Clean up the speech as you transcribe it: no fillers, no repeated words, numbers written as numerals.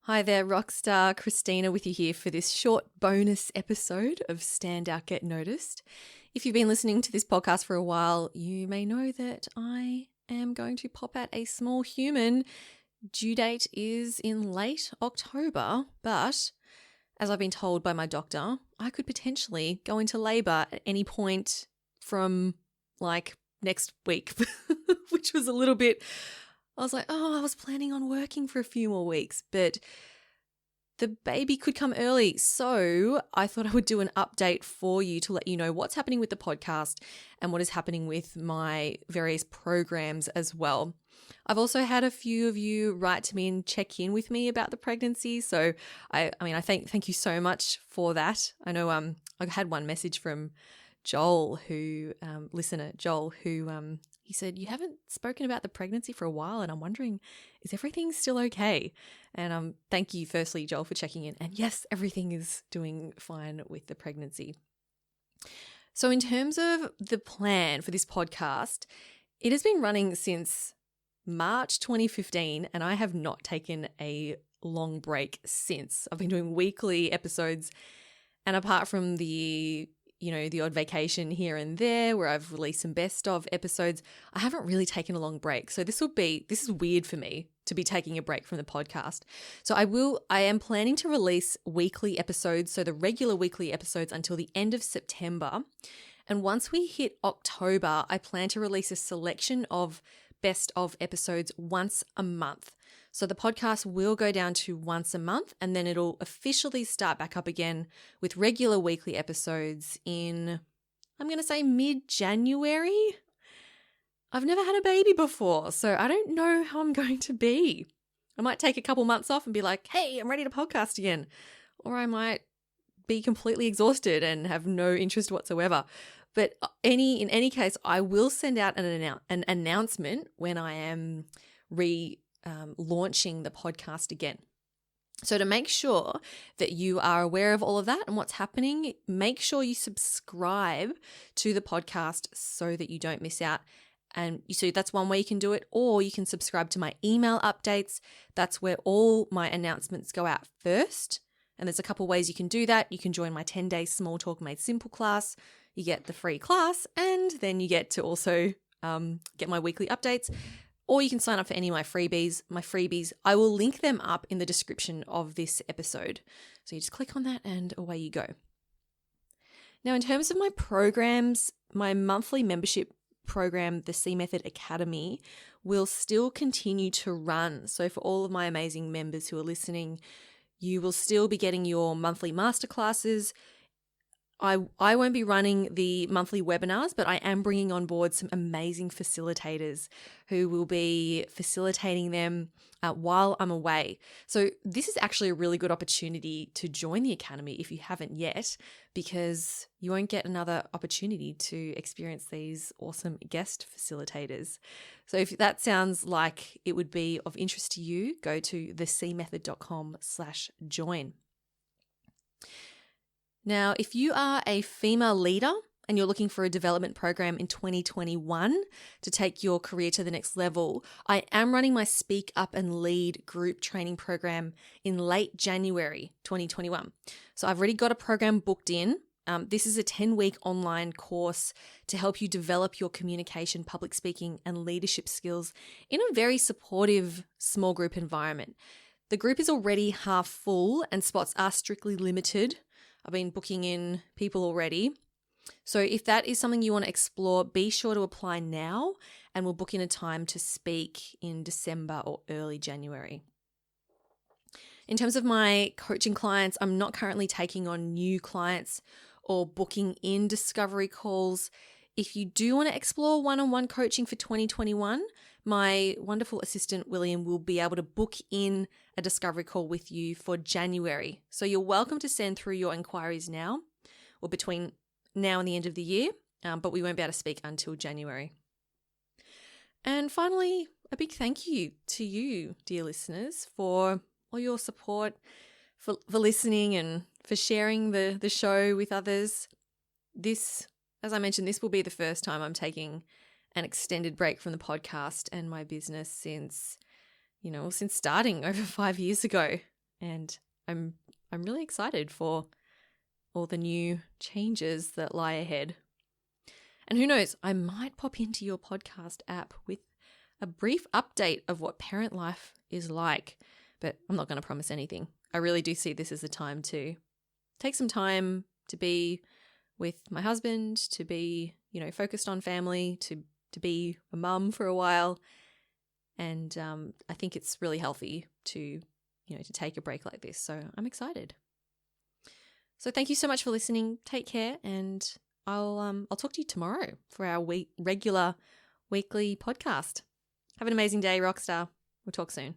Hi there, Rockstar Christina with you here for this short bonus episode of Stand Out, Get Noticed. If you've been listening to this podcast for a while, you may know that I am going to pop out a small human. Due date is in late October, but as I've been told by my doctor, I could potentially go into labour at any point from next week, which was a little bit... I was like, I was planning on working for a few more weeks, but the baby could come early. So I thought I would do an update for you to let you know what's happening with the podcast and what is happening with my various programs as well. I've also had a few of you write to me and check in with me about the pregnancy. So I thank you so much for that. I know I had one message from Joel, listener Joel, who he said, you haven't spoken about the pregnancy for a while, and I'm wondering, is everything still okay? And thank you, firstly, Joel, for checking in. And yes, everything is doing fine with the pregnancy. So in terms of the plan for this podcast, it has been running since March 2015, and I have not taken a long break since. I've been doing weekly episodes, and apart from the odd vacation here and there where I've released some best of episodes, I haven't really taken a long break. So this is weird for me to be taking a break from the podcast. So I am planning to release weekly episodes, so the regular weekly episodes until the end of September. And once we hit October, I plan to release a selection of best of episodes once a month. So the podcast will go down to once a month, and then it'll officially start back up again with regular weekly episodes in, I'm going to say, mid-January. I've never had a baby before, so I don't know how I'm going to be. I might take a couple months off and be like, hey, I'm ready to podcast again. Or I might be completely exhausted and have no interest whatsoever. But in any case, I will send out an announcement when I am launching the podcast again. So to make sure that you are aware of all of that and what's happening, make sure you subscribe to the podcast so that you don't miss out. And so that's one way you can do it, or you can subscribe to my email updates. That's where all my announcements go out first. And there's a couple ways you can do that. You can join my 10-day Small Talk Made Simple class. You get the free class, and then you get to also get my weekly updates. Or you can sign up for any of my freebies. I will link them up in the description of this episode. So you just click on that and away you go. Now, in terms of my programs, my monthly membership program, the C Method Academy, will still continue to run. So for all of my amazing members who are listening, you will still be getting your monthly masterclasses. I won't be running the monthly webinars, but I am bringing on board some amazing facilitators who will be facilitating them while I'm away. So this is actually a really good opportunity to join the Academy if you haven't yet, because you won't get another opportunity to experience these awesome guest facilitators. So if that sounds like it would be of interest to you, go to thecmethod.com/join. Now, if you are a female leader and you're looking for a development program in 2021 to take your career to the next level, I am running my Speak Up and Lead group training program in late January 2021. So I've already got a program booked in. This is a 10-week online course to help you develop your communication, public speaking, and leadership skills in a very supportive small group environment. The group is already half full and spots are strictly limited. I've been booking in people already. So if that is something you want to explore, be sure to apply now, and we'll book in a time to speak in December or early January. In terms of my coaching clients, I'm not currently taking on new clients or booking in discovery calls. If you do want to explore one-on-one coaching for 2021, my wonderful assistant, William, will be able to book in a discovery call with you for January. So you're welcome to send through your inquiries now or between now and the end of the year, but we won't be able to speak until January. And finally, a big thank you to you, dear listeners, for all your support, for listening and for sharing the show with others. This, as I mentioned, this will be the first time I'm taking an extended break from the podcast and my business since starting over 5 years ago. And I'm really excited for all the new changes that lie ahead. And who knows, I might pop into your podcast app with a brief update of what parent life is like, but I'm not going to promise anything. I really do see this as a time to take some time to be with my husband, to be, focused on family, to be a mum for a while. And I think it's really healthy to take a break like this. So I'm excited. So thank you so much for listening. Take care, and I'll talk to you tomorrow for our regular weekly podcast. Have an amazing day, Rockstar. We'll talk soon.